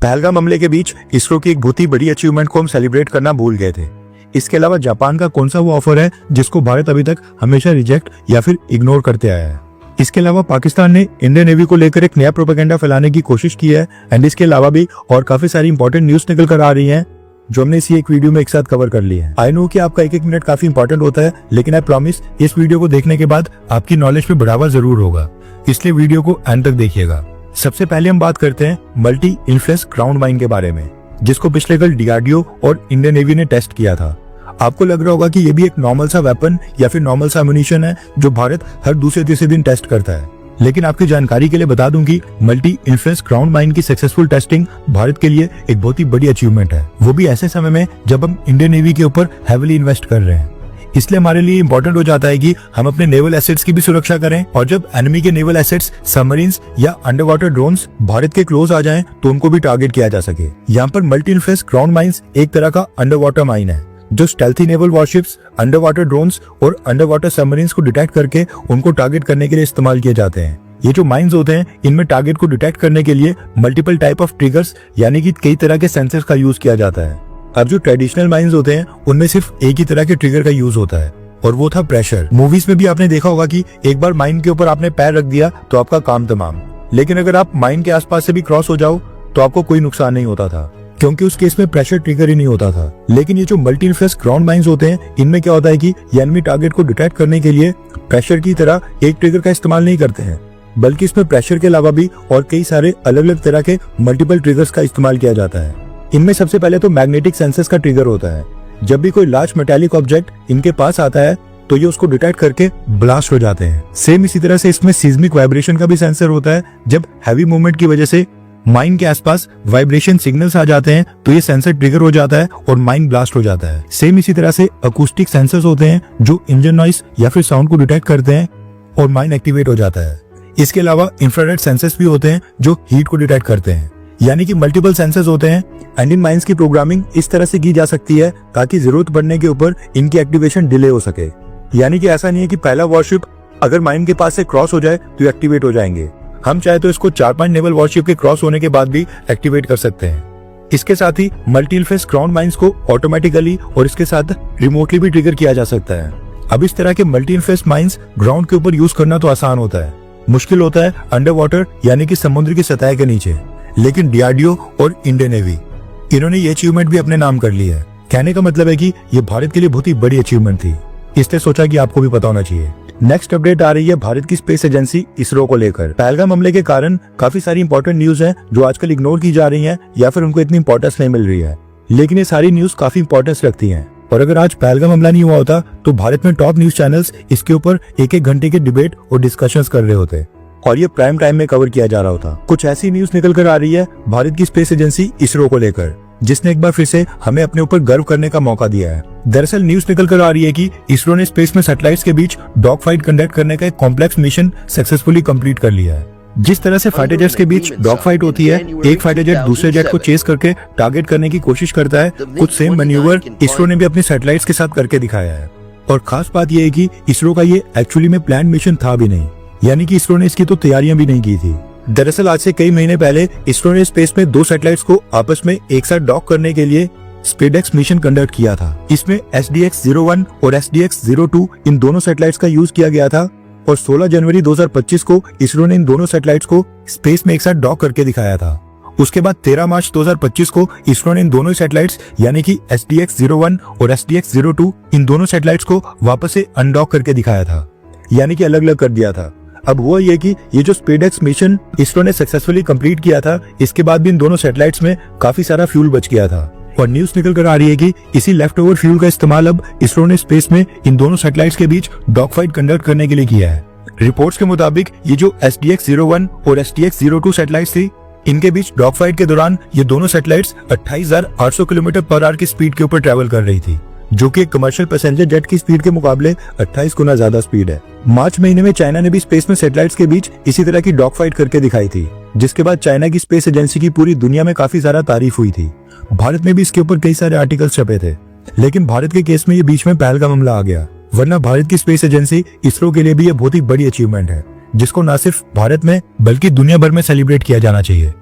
पहलगाम हमले के बीच इसरो की एक बहुत ही बड़ी अचीवमेंट को हम सेलिब्रेट करना भूल गए थे। इसके अलावा जापान का कौन सा वो ऑफर है जिसको भारत अभी तक हमेशा रिजेक्ट या फिर इग्नोर करते आया है। इसके अलावा पाकिस्तान ने इंडियन नेवी को लेकर एक नया प्रोपेगेंडा फैलाने की कोशिश की है एंड इसके अलावा भी और काफी सारी इंपॉर्टेंट न्यूज निकल कर आ रही हैं जो हमने इसी एक वीडियो में एक साथ कवर कर ली है। आई नो कि आपका एक मिनट काफी इंपॉर्टेंट होता है, लेकिन आई प्रॉमिस इस वीडियो को देखने के बाद आपकी नॉलेज पे बढ़ावा जरूर होगा, इसलिए वीडियो को एंड तक देखिएगा। सबसे पहले हम बात करते हैं मल्टी इन्फ्लुएंस ग्राउंड माइन के बारे में, जिसको पिछले कल डीआरडीओ और इंडियन नेवी ने टेस्ट किया था। आपको लग रहा होगा कि ये भी एक नॉर्मल सा वेपन या फिर नॉर्मल सा एमुनिशन है जो भारत हर दूसरे तीसरे दिन टेस्ट करता है, लेकिन आपकी जानकारी के लिए बता दूं कि मल्टी इन्फ्लुएंस ग्राउंड माइन की सक्सेसफुल टेस्टिंग भारत के लिए एक बहुत ही बड़ी अचीवमेंट है, वो भी ऐसे समय में जब हम इंडियन नेवी के ऊपर हेविली इन्वेस्ट कर रहे हैं। इसलिए हमारे लिए इंपॉर्टेंट हो जाता है कि हम अपने नेवल एसेट्स की भी सुरक्षा करें और जब एनिमी के नेवल एसेट्स, सबमरीन्स या अंडर वाटर ड्रोन्स भारत के क्लोज आ जाएं तो उनको भी टारगेट किया जा सके। यहाँ पर मल्टी इन्फ्लुएंस ग्राउंड माइंस एक तरह का अंडर वाटर माइन है जो stealthy naval warships, under water drones और अंडर वाटर सबमरीन्स को डिटेक्ट करके उनको टारगेट करने के लिए इस्तेमाल किए जाते हैं। ये जो माइंस होते हैं इनमें टारगेट को डिटेक्ट करने के लिए मल्टीपल टाइप ऑफ ट्रिगर्स यानी कि कई तरह के सेंसर्स का यूज किया जाता है। अब जो ट्रेडिशनल माइंस होते हैं उनमें सिर्फ एक ही तरह के ट्रिगर का यूज होता है और वो था प्रेशर। मूवीज में भी आपने देखा होगा कि एक बार माइन के ऊपर आपने पैर रख दिया तो आपका काम तमाम, लेकिन अगर आप माइन के आसपास से भी क्रॉस हो जाओ तो आपको कोई नुकसान नहीं होता था क्योंकि उस केस में प्रेशर ट्रिगर ही नहीं होता था। लेकिन ये जो मल्टी इन्फ्लुएंस ग्राउंड माइंस होते हैं इनमें क्या होता है कि ये एनिमी टारगेट को डिटेक्ट करने के लिए प्रेशर की तरह एक ट्रिगर का इस्तेमाल नहीं करते हैं, बल्कि इसमें प्रेशर के अलावा भी और कई सारे अलग अलग तरह के मल्टीपल ट्रिगर्स का इस्तेमाल किया जाता है। इनमें सबसे पहले तो मैग्नेटिक सेंसर्स का ट्रिगर होता है। जब भी कोई लार्ज मेटालिक ऑब्जेक्ट इनके पास आता है तो ये उसको डिटेक्ट करके ब्लास्ट हो जाते हैं। सेम इसी तरह से इसमें सीस्मिक वाइब्रेशन का भी सेंसर होता है। जब हैवी मूवमेंट की वजह से माइन के आसपास वाइब्रेशन सिग्नल्स आ जाते हैं तो ये सेंसर ट्रिगर हो जाता है और माइन ब्लास्ट हो जाता है। सेम इसी तरह से अकूस्टिक सेंसर्स होते हैं जो इंजन नॉइस या फिर साउंड को डिटेक्ट करते हैं और माइन एक्टिवेट हो जाता है। इसके अलावा इंफ्रारेड सेंसर्स भी होते हैं जो हीट को डिटेक्ट करते हैं, यानी कि मल्टीपल सेंसर्स होते हैं। एंड इन माइंस की प्रोग्रामिंग इस तरह से की जा सकती है ताकि जरूरत पड़ने के ऊपर इनकी एक्टिवेशन डिले हो सके, यानी कि ऐसा नहीं है कि पहला वॉरशिप अगर माइन के पास से क्रॉस हो जाए तो एक्टिवेट हो जाएंगे। हम चाहे तो इसको 4-5 नेवल वॉरशिप के क्रॉस होने के बाद भी एक्टिवेट कर सकते हैं। इसके साथ ही मल्टी इन्फ्लुएंस ग्राउंड माइंस को ऑटोमेटिकली और इसके साथ रिमोटली भी ट्रिगर किया जा सकता है। अब इस तरह के मल्टी इन्फ्लुएंस माइंस ग्राउंड के ऊपर यूज करना तो आसान होता है, मुश्किल होता है अंडर वाटर यानी कि समुद्र की सतह के नीचे। लेकिन डीआरडीओ और इंडियन नेवी इन्होंने ये अचीवमेंट भी अपने नाम कर ली है। कहने का मतलब है कि ये भारत के लिए बहुत ही बड़ी अचीवमेंट थी, इसलिए सोचा कि आपको भी पता होना चाहिए। नेक्स्ट अपडेट आ रही है भारत की स्पेस एजेंसी इसरो को लेकर। पहलगाम हमले के कारण काफी सारी इंपॉर्टेंट न्यूज है जो आजकल इग्नोर की जा रही है या फिर उनको इतनी इंपॉर्टेंस नहीं मिल रही है, लेकिन ये सारी न्यूज काफी इंपॉर्टेंस रखती है। और अगर आज पहलगाम हमला नहीं हुआ होता तो भारत में टॉप न्यूज चैनल्स इसके ऊपर एक घंटे के डिबेट और डिस्कशंस कर रहे होते और ये प्राइम टाइम में कवर किया जा रहा होता। कुछ ऐसी न्यूज निकल कर आ रही है भारत की स्पेस एजेंसी इसरो को लेकर, जिसने एक बार फिर से हमें अपने ऊपर गर्व करने का मौका दिया है। दरअसल न्यूज निकल कर आ रही है कि इसरो ने स्पेस में सैटेलाइट्स के बीच डॉग फाइट कंडक्ट करने का एक कॉम्प्लेक्स मिशन सक्सेसफुली कंप्लीट कर लिया है। जिस तरह से फाइटर जेट्स के बीच डॉग फाइट होती है, एक फाइटर जेट दूसरे जेट को चेस करके टारगेट करने की कोशिश करता है, कुछ सेम मैन्यूवर इसरो ने भी अपनी सैटेलाइट्स के साथ करके दिखाया है। और खास बात यह है कि इसरो का ये एक्चुअली में प्लान मिशन था भी नहीं, यानी कि इसरो ने इसकी तो तैयारियां भी नहीं की थी। दरअसल आज से कई महीने पहले इसरो ने स्पेस में 2 सैटेलाइट्स को आपस में एक साथ डॉक करने के लिए स्पेडेक्स मिशन कंडक्ट किया था। इसमें SDX-01 और SDX-02 इन दोनों सैटेलाइट्स का यूज किया गया था और 16 जनवरी 2025 को इसरो ने इन दोनों सैटेलाइट्स को स्पेस में एक साथ डॉक करके दिखाया था। उसके बाद 13 मार्च 2025 को इसरो ने इन दोनों सैटेलाइट्स यानी कि SDX-01 और SDX-02 इन दोनों सैटेलाइट्स को वापस से अनडॉक करके दिखाया था, यानी कि अलग अलग कर दिया था। अब हुआ ये कि ये जो स्पेडेक्स मिशन इसरो ने सक्सेसफुली कंप्लीट किया था, इसके बाद भी इन दोनों सैटेलाइट्स में काफी सारा फ्यूल बच गया था और न्यूज निकल कर आ रही है कि इसी लेफ्ट ओवर फ्यूल का इस्तेमाल अब इसरो ने स्पेस में इन दोनों सैटेलाइट्स के बीच डॉग फाइट कंडक्ट करने के लिए किया है। रिपोर्ट्स के मुताबिक ये जो SDX-01 और SDX-02 सैटेलाइट्स थी, इनके बीच डॉग फाइट के दौरान ये दोनों सैटेलाइट्स 28,800 किलोमीटर/आवर की स्पीड के ऊपर ट्रेवल कर रही थी, जो कि एक कमर्शियल पैसेंजर जेट की स्पीड के मुकाबले 28 गुना ज्यादा स्पीड है। मार्च महीने में चाइना ने भी स्पेस में सैटेलाइट्स के बीच इसी तरह की डॉग फाइट करके दिखाई थी, जिसके बाद चाइना की स्पेस एजेंसी की पूरी दुनिया में काफी ज्यादा तारीफ हुई थी। भारत में भी इसके ऊपर कई सारे आर्टिकल्स छपे थे, लेकिन भारत के केस में ये बीच में पहलगाम हमला आ गया। वरना भारत की स्पेस एजेंसी इसरो के लिए भी ये बहुत ही बड़ी अचीवमेंट है, जिसको न सिर्फ भारत में बल्कि दुनिया भर में सेलिब्रेट किया जाना चाहिए।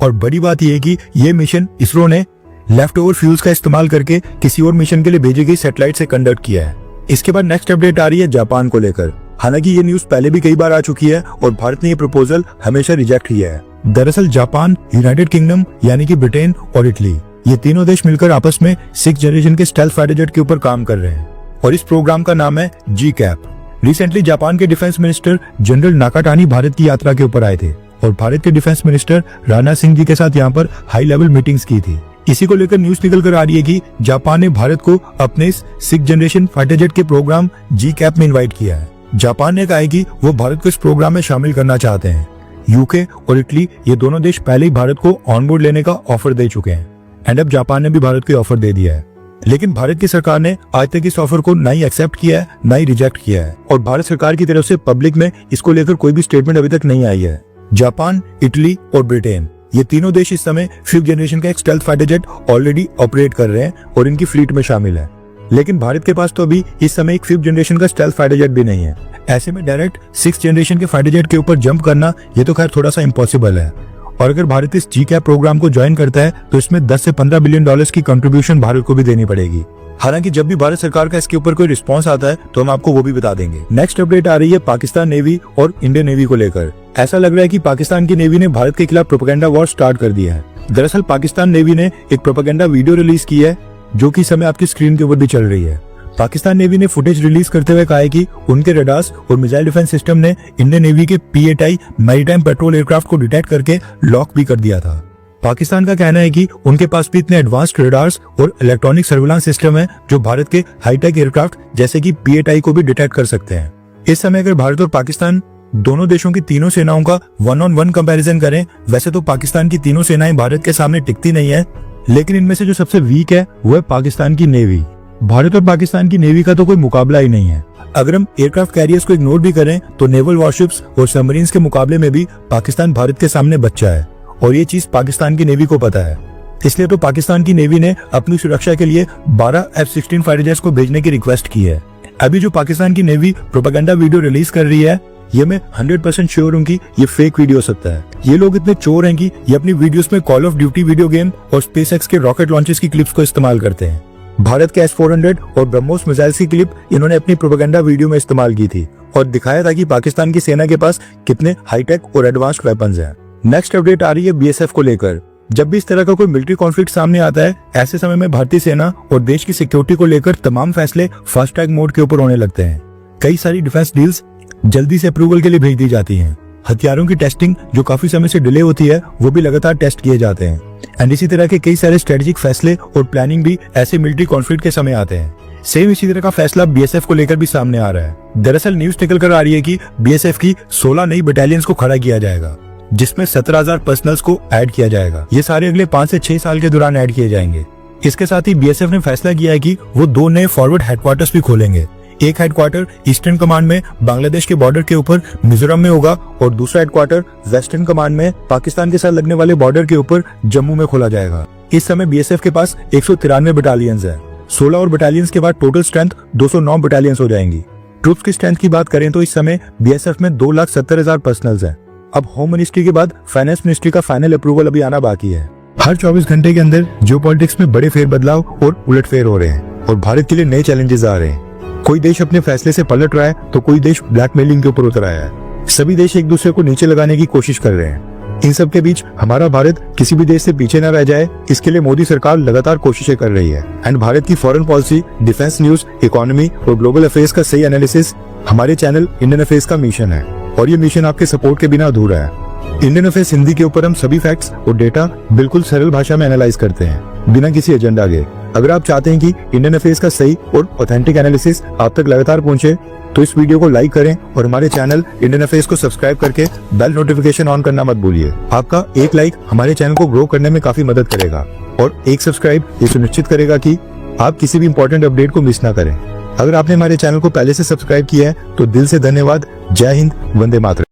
और बड़ी बात यह है कि ये मिशन इसरो ने लेफ्ट ओवर फ्यूल्स का इस्तेमाल करके किसी और मिशन के लिए भेजी गई सैटेलाइट से कंडक्ट किया है। इसके बाद नेक्स्ट अपडेट आ रही है जापान को लेकर। हालांकि ये न्यूज पहले भी कई बार आ चुकी है और भारत ने ये प्रपोजल हमेशा रिजेक्ट किया है। दरअसल जापान, यूनाइटेड किंगडम यानी कि ब्रिटेन और इटली, ये तीनों देश मिलकर आपस में 6th जनरेशन के स्टेल्थ फाइटर जेट के ऊपर काम कर रहे हैं और इस प्रोग्राम का नाम है GCAP। रिसेंटली जापान के डिफेंस मिनिस्टर जनरल नाकाटानी भारत की यात्रा के ऊपर आए थे और भारत के डिफेंस मिनिस्टर राजनाथ सिंह जी के साथ यहाँ पर हाई लेवल मीटिंग्स की थी। इसी को लेकर न्यूज निकल कर आ रही है कि जापान ने भारत को अपने इस 6th जनरेशन फाइटर जेट के प्रोग्राम GCAP में इन्वाइट किया है। जापान ने कहा है कि वो भारत को इस प्रोग्राम में शामिल करना चाहते हैं। यूके और इटली, ये दोनों देश पहले ही भारत को ऑनबोर्ड लेने का ऑफर दे चुके हैं एंड अब जापान ने भी भारत को ऑफर दे दिया है। लेकिन भारत की सरकार ने आज तक इस ऑफर को ना ही एक्सेप्ट किया है ना ही रिजेक्ट किया है और भारत सरकार की तरफ से पब्लिक में इसको लेकर कोई भी स्टेटमेंट अभी तक नहीं आई है। जापान, इटली और ब्रिटेन, ये तीनों देश इस समय 5th जनरेशन का एक stealth fighter jet already operate कर रहे हैं और इनकी फ्लीट में शामिल है। लेकिन भारत के पास तो अभी इस समय एक 5th जनरेशन का स्टेल्थ फाइटर जेट भी नहीं है। ऐसे में डायरेक्ट 6th जनरेशन के फाइटर जेट के ऊपर जंप करना ये तो खैर थोड़ा सा इम्पॉसिबल है। और अगर भारत इस GCAP प्रोग्राम को ज्वाइन करता है तो इसमें 10 से 15 बिलियन डॉलर्स की कंट्रीब्यूशन भारत को भी देनी पड़ेगी। हालांकि जब भी भारत सरकार का इसके ऊपर कोई रिस्पांस आता है तो हम आपको वो भी बता देंगे। नेक्स्ट अपडेट आ रही है पाकिस्तान नेवी और इंडियन नेवी को लेकर। ऐसा लग रहा है कि पाकिस्तान की नेवी ने भारत के खिलाफ प्रोपेगेंडा वॉर स्टार्ट कर दिया है। दरअसल पाकिस्तान नेवी ने एक प्रोपेगेंडा वीडियो रिलीज की है जो कि समय आपकी स्क्रीन के ऊपर भी चल रही है। पाकिस्तान नेवी ने फुटेज रिलीज करते हुए कहा है कि उनके रडार्स और मिसाइल डिफेंस सिस्टम ने इंडियन नेवी के P-8I मैरीटाइम पेट्रोल एयरक्राफ्ट को डिटेक्ट करके लॉक भी कर दिया था। पाकिस्तान का कहना है कि उनके पास भी इतने एडवांस्ड रडार्स और इलेक्ट्रॉनिक सर्विलांस सिस्टम है जो भारत के हाईटेक एयरक्राफ्ट जैसे कि P-8I को भी डिटेक्ट कर सकते हैं। इस समय अगर भारत और पाकिस्तान दोनों देशों की तीनों सेनाओं का 1-on-1 कंपैरिजन करें, वैसे तो पाकिस्तान की तीनों सेनाएं भारत के सामने टिकती नहीं है, लेकिन इनमें से जो सबसे वीक है वो है पाकिस्तान की नेवी। भारत और पाकिस्तान की नेवी का तो कोई मुकाबला ही नहीं है। अगर हम एयरक्राफ्ट कैरियर्स को इग्नोर भी करें तो नेवल वॉरशिप्स और सबमरीन्स के मुकाबले में भी पाकिस्तान भारत के सामने बच्चा है और ये चीज पाकिस्तान की नेवी को पता है। इसलिए तो पाकिस्तान की नेवी ने अपनी सुरक्षा के लिए 12 F-16 फाइटर जेट्स को भेजने की रिक्वेस्ट की है। अभी जो पाकिस्तान की नेवी प्रोपेगेंडा वीडियो रिलीज कर रही है, ये मैं 100% श्योर हूँ कि ये फेक वीडियो हो सकता है। ये लोग इतने चोर हैं कि ये अपनी वीडियोस में call of duty video game और SpaceX के रॉकेट लॉन्चेस की क्लिप्स को इस्तेमाल करते हैं। भारत के S-400 और ब्रह्मोस मिसाइल्स की क्लिप इन्होंने अपनी प्रोपेगेंडा वीडियो में इस्तेमाल की थी और दिखाया था कि पाकिस्तान की सेना के पास कितने हाईटेक और एडवांस्ड वेपन्स हैं। नेक्स्ट अपडेट आ रही है BSF को लेकर। जब भी इस तरह का कोई मिलिट्री कॉन्फ्लिक्ट सामने आता है, ऐसे समय में भारतीय सेना और देश की सिक्योरिटी को लेकर तमाम फैसले फास्ट ट्रैक मोड के ऊपर होने लगते हैं। कई सारी डिफेंस डील्स जल्दी से अप्रूवल के लिए भेज दी जाती हैं। हथियारों की टेस्टिंग जो काफी समय से डिले होती है, वो भी लगातार टेस्ट किए जाते हैं एंड इसी तरह के कई सारे स्ट्रेटेजिक फैसले और प्लानिंग भी ऐसे मिलिट्री कॉन्फ्लिक्ट के समय आते हैं। सेम इसी तरह का फैसला BSF को लेकर भी सामने आ रहा है। दरअसल न्यूज निकल कर आ रही है कि BSF की 16 नई बटालियंस को खड़ा किया जाएगा, जिसमें 17,000 पर्सनल्स को ऐड किया जाएगा। ये सारे अगले 5 से 6 साल के दौरान ऐड किए जाएंगे। इसके साथ ही BSF ने फैसला किया है कि वो 2 नए फॉरवर्ड हेडक्वार्टर्स भी खोलेंगे। एक हेडक्वार्टर ईस्टर्न कमांड में बांग्लादेश के बॉर्डर के ऊपर मिजोरम में होगा और दूसरा हेडक्वार्टर वेस्टर्न कमांड में पाकिस्तान के साथ लगने वाले बॉर्डर के ऊपर जम्मू में खोला जाएगा। इस समय BSF के पास 193 बटालियंस है। 16 और बटालियंस के बाद टोटल स्ट्रेंथ 209 बटालियंस हो जाएंगी। ट्रूप्स की स्ट्रेंथ की बात करें तो इस समय BSF में 2,70,000 पर्सनल्स हैं। अब होम मिनिस्ट्री के बाद फाइनेंस मिनिस्ट्री का फाइनल अप्रूवल अभी आना बाकी है। हर 24 घंटे के अंदर जियोपॉलिटिक्स में बड़े फेरबदलाव और उलटफेर हो रहे हैं और भारत के लिए नए चैलेंजेस आ रहे हैं। कोई देश अपने फैसले से पलट रहा है तो कोई देश ब्लैकमेलिंग के ऊपर उतर आया है। सभी देश एक दूसरे को नीचे लगाने की कोशिश कर रहे हैं। इन सब के बीच हमारा भारत किसी भी देश से पीछे न रह जाए, इसके लिए मोदी सरकार लगातार कोशिशें कर रही है एंड भारत की foreign policy, defence news, economy और ग्लोबल अफेयर्स का सही एनालिसिस हमारे चैनल इंडियन अफेयर्स का मिशन है और ये मिशन आपके सपोर्ट के बिना अधूरा है। इंडियन अफेयर्स हिंदी के ऊपर हम सभी फैक्ट्स और डेटा बिल्कुल सरल भाषा में एनालाइज करते हैं, बिना किसी एजेंडा के। अगर आप चाहते हैं कि इंडियन अफेयर्स का सही और ऑथेंटिक एनालिसिस आप तक लगातार पहुंचे, तो इस वीडियो को लाइक करें और हमारे चैनल इंडियन अफेयर्स को सब्सक्राइब करके बेल नोटिफिकेशन ऑन करना मत भूलिए। आपका एक लाइक हमारे चैनल को ग्रो करने में काफी मदद करेगा और एक सब्सक्राइब ये सुनिश्चित करेगा कि आप किसी भी इंपॉर्टेंट अपडेट को मिस ना करें। अगर आपने हमारे चैनल को पहले से सब्सक्राइब किया है तो दिल से धन्यवाद। जय हिंद, वंदे मातरम।